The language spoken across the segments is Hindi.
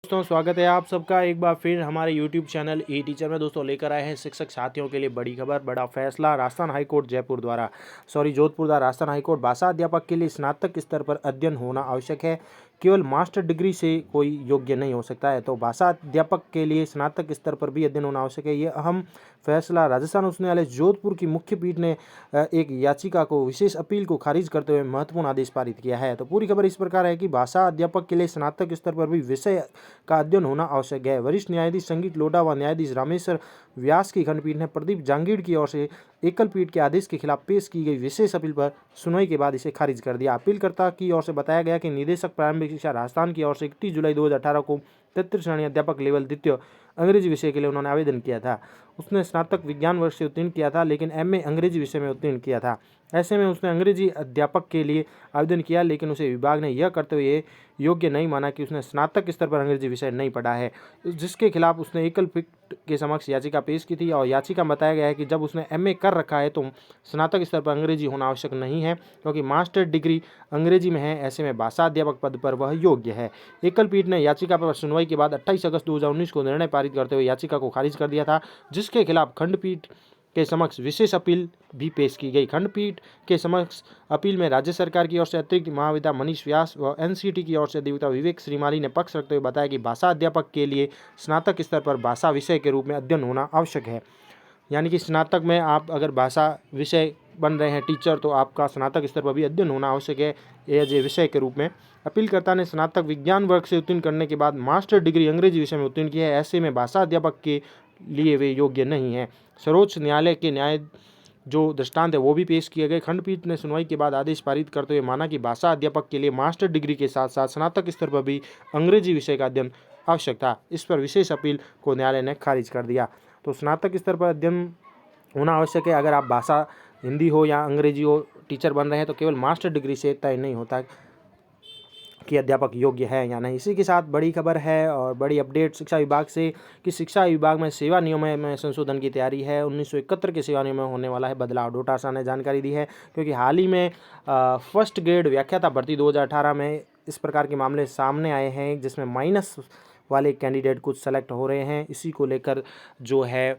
दोस्तों स्वागत है आप सबका एक बार फिर हमारे YouTube चैनल ई टीचर में। दोस्तों लेकर आए हैं शिक्षक साथियों के लिए बड़ी खबर, बड़ा फैसला। राजस्थान हाईकोर्ट जोधपुर द्वारा राजस्थान हाईकोर्ट भाषा अध्यापक के लिए स्नातक स्तर पर अध्ययन होना आवश्यक है, केवल मास्टर डिग्री से कोई योग्य नहीं हो सकता है। तो भाषा अध्यापक के लिए स्नातक स्तर पर भी अध्ययन होना आवश्यक है। ये अहम फैसला राजस्थान उच्च न्यायालय जोधपुर की मुख्य पीठ ने एक याचिका को विशेष अपील को खारिज करते हुए महत्वपूर्ण आदेश पारित किया है। तो पूरी खबर इस प्रकार है कि भाषा अध्यापक के लिए स्नातक स्तर पर भी विषय का अध्ययन होना आवश्यक है। वरिष्ठ न्यायाधीश संगीत लोढ़ा व न्यायाधीश रामेश्वर व्यास की खंडपीठ ने प्रदीप जांगीड़ की ओर से एकल पीठ के आदेश के खिलाफ पेश की गई विशेष अपील पर सुनवाई के बाद इसे खारिज कर दिया। अपीलकर्ता की ओर से बताया गया कि निदेशक प्रारंभिक शिक्षा राजस्थान की ओर से 31 जुलाई 2018 को तृतीय श्रेणी अध्यापक लेवल द्वितीय अंग्रेजी विषय के लिए उन्होंने आवेदन किया था। उसने स्नातक विज्ञान वर्ष से उत्तीर्ण किया था, लेकिन एमए अंग्रेजी विषय में उत्तीर्ण किया था। ऐसे में उसने अंग्रेजी अध्यापक के लिए आवेदन किया, लेकिन उसे विभाग ने यह करते हुए योग्य नहीं माना कि उसने स्नातक स्तर पर अंग्रेजी विषय नहीं पढ़ा है, जिसके खिलाफ उसने एकल पीठ के समक्ष याचिका पेश की थी। और याचिका में बताया गया है कि जब उसने एमए कर रखा है तो स्नातक स्तर पर अंग्रेजी होना आवश्यक नहीं है, क्योंकि मास्टर डिग्री अंग्रेजी में है। ऐसे में भाषा अध्यापक पद पर वह योग्य है। एकल पीठ ने याचिका पर सुनवाई के बाद 28 अगस्त 2019 को निर्णय पारित करते हुए याचिका को खारिज कर दिया था, जिसके खिलाफ खंडपीठ के समक्ष विशेष अपील भी पेश की गई। खंडपीठ के समक्ष अपील में राज्य सरकार की ओर से अतिरिक्त महाविद्या मनीष व्यास व एनसीटी की ओर से अधिवक्ता विवेक श्रीमाली ने पक्ष रखते हुए बताया कि भाषा अध्यापक के लिए स्नातक स्तर पर भाषा विषय के रूप में अध्ययन होना आवश्यक है। यानी कि स्नातक में आप अगर भाषा विषय बन रहे हैं टीचर, तो आपका स्नातक स्तर पर भी अध्ययन होना आवश्यक है एज ए विषय के रूप में। अपीलकर्ता ने स्नातक विज्ञान वर्ग से उत्तीर्ण करने के बाद मास्टर डिग्री अंग्रेजी विषय में उत्तीर्ण किया है। ऐसे में भाषा अध्यापक के लिए वे योग्य नहीं हैं। सर्वोच्च न्यायालय के न्याय जो दृष्टांत है वो भी पेश किए गए। खंडपीठ ने सुनवाई के बाद आदेश पारित करते हुए माना कि भाषा अध्यापक के लिए मास्टर डिग्री के साथ साथ स्नातक स्तर पर भी अंग्रेजी विषय का अध्ययन आवश्यक था। इस पर विशेष अपील को न्यायालय ने खारिज कर दिया। तो स्नातक स्तर पर अध्ययन होना आवश्यक है। अगर आप भाषा हिंदी हो या अंग्रेजी हो टीचर बन रहे हैं, तो केवल मास्टर डिग्री से तय नहीं होता कि अध्यापक योग्य है या नहीं। इसी के साथ बड़ी खबर है और बड़ी अपडेट शिक्षा विभाग से कि शिक्षा विभाग में सेवा नियमों में संशोधन की तैयारी है। 1971 के सेवा नियमों में होने वाला है बदलाव। डोटासरा ने जानकारी दी है, क्योंकि हाल ही में फर्स्ट ग्रेड व्याख्याता भर्ती 2018 में इस प्रकार के मामले सामने आए हैं, जिसमें माइनस वाले कैंडिडेट कुछ सेलेक्ट हो रहे हैं। इसी को लेकर जो है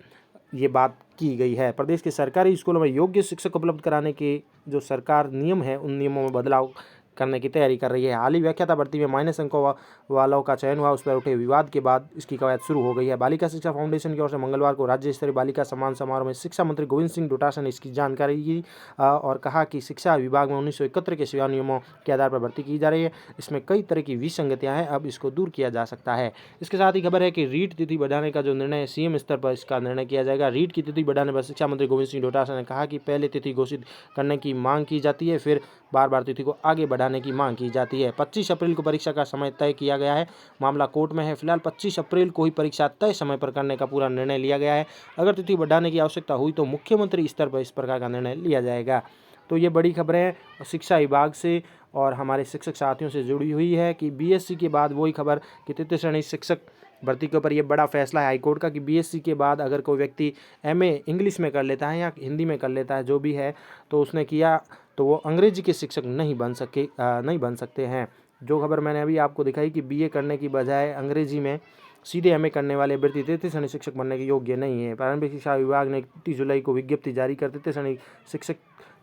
ये बात की गई है। प्रदेश के सरकारी स्कूलों में योग्य शिक्षक उपलब्ध कराने के जो सरकार नियम है, उन नियमों में बदलाव करने की तैयारी कर रही है। हाल ही व्याख्याता भर्ती में माइनस अंकों वालों का चयन हुआ, उस पर उठे विवाद के बाद इसकी कवायद शुरू हो गई है। बालिका शिक्षा फाउंडेशन की ओर से मंगलवार को राज्य स्तरीय बालिका सम्मान समारोह में शिक्षा मंत्री गोविंद सिंह डोटासरा ने इसकी जानकारी दी और कहा कि शिक्षा विभाग में 1971 के सेवा नियमों के आधार पर भर्ती की जा रही है। इसमें कई तरह की विसंगतियां हैं, अब इसको दूर किया जा सकता है। इसके साथ ही खबर है कि रीट तिथि बढ़ाने का जो निर्णय है, सीएम स्तर पर इसका निर्णय किया जाएगा। रीट की तिथि बढ़ाने पर शिक्षा मंत्री गोविंद सिंह डोटासरा ने कहा कि पहले तिथि घोषित करने की मांग की जाती है, फिर बार बार तिथि को आगे बढ़ाने की मांग की जाती है। 25 अप्रैल को परीक्षा का समय तय किया गया है। मामला कोर्ट में है। फिलहाल 25 अप्रैल को ही परीक्षा तय समय पर करने का पूरा निर्णय लिया गया है। अगर तिथि बढ़ाने की आवश्यकता हुई तो मुख्यमंत्री स्तर पर इस प्रकार का निर्णय लिया जाएगा। तो ये बड़ी खबरें शिक्षा विभाग से और हमारे शिक्षक साथियों से जुड़ी हुई है कि बीएससी के बाद वही खबर कि तृतीय श्रेणी शिक्षक भर्ती के ऊपर ये बड़ा फैसला है हाईकोर्ट का कि बीएससी के बाद अगर कोई व्यक्ति एमए इंग्लिश में कर लेता है या हिंदी में कर लेता है, जो भी है, तो उसने किया तो वो अंग्रेजी के शिक्षक नहीं बन सकते हैं। जो खबर मैंने अभी आपको दिखाई कि बीए करने की बजाय अंग्रेजी में सीधे एमए करने वाले अभ्यर्थी तृतीय श्रेणी शिक्षक बनने के योग्य नहीं है। प्रारंभिक शिक्षा विभाग ने 31 जुलाई को विज्ञप्ति जारी कर तृतीय श्रेणी शिक्षक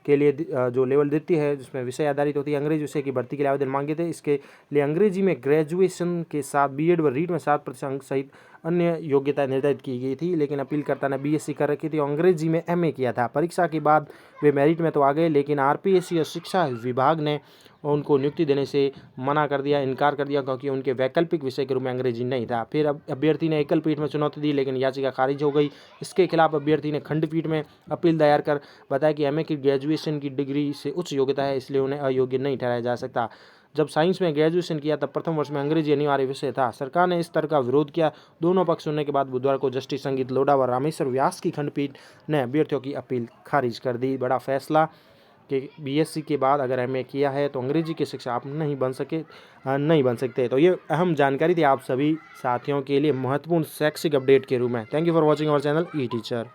के लिए जो लेवल द्वितीय है, जिसमें विषय आधारित होती है, अंग्रेजी विषय की भर्ती के लिए आवेदन मांगे थे। इसके लिए अंग्रेजी में ग्रेजुएशन के साथ बीएड व रीट में 7% अंक सहित अन्य योग्यता निर्धारित की गई थी, लेकिन अपीलकर्ता ने बीएससी कर रखी थी और अंग्रेजी में एमए किया था। परीक्षा के बाद वे मेरिट में तो आ गए, लेकिन आरपीएससी और शिक्षा विभाग ने उनको नियुक्ति देने से इनकार कर दिया, क्योंकि उनके वैकल्पिक विषय के रूप में अंग्रेजी नहीं था। फिर अब अभ्यर्थी ने एकल पीठ में चुनौती दी, लेकिन याचिका खारिज हो गई। इसके खिलाफ अभ्यर्थी ने खंडपीठ में अपील दायर कर बताया कि एमए की ग्रेजुएशन की डिग्री से उच्च योग्यता है, इसलिए उन्हें अयोग्य नहीं ठहराया जा सकता। जब साइंस में ग्रेजुएशन किया तब प्रथम वर्ष में अंग्रेजी अनिवार्य विषय था। सरकार ने इस तरह का विरोध किया। दोनों पक्ष सुनने के बाद बुधवार को जस्टिस संगीत लोढ़ा व रामेश्वर व्यास की खंडपीठ ने अभ्यर्थियों की अपील खारिज कर दी। बड़ा फैसला कि बीएससी के बाद अगर एमए किया है तो अंग्रेजी के शिक्षक आप नहीं बन सकते। तो ये अहम जानकारी थी आप सभी साथियों के लिए महत्वपूर्ण शैक्षिक अपडेट के रूप में। Thank you for watching our channel E teacher.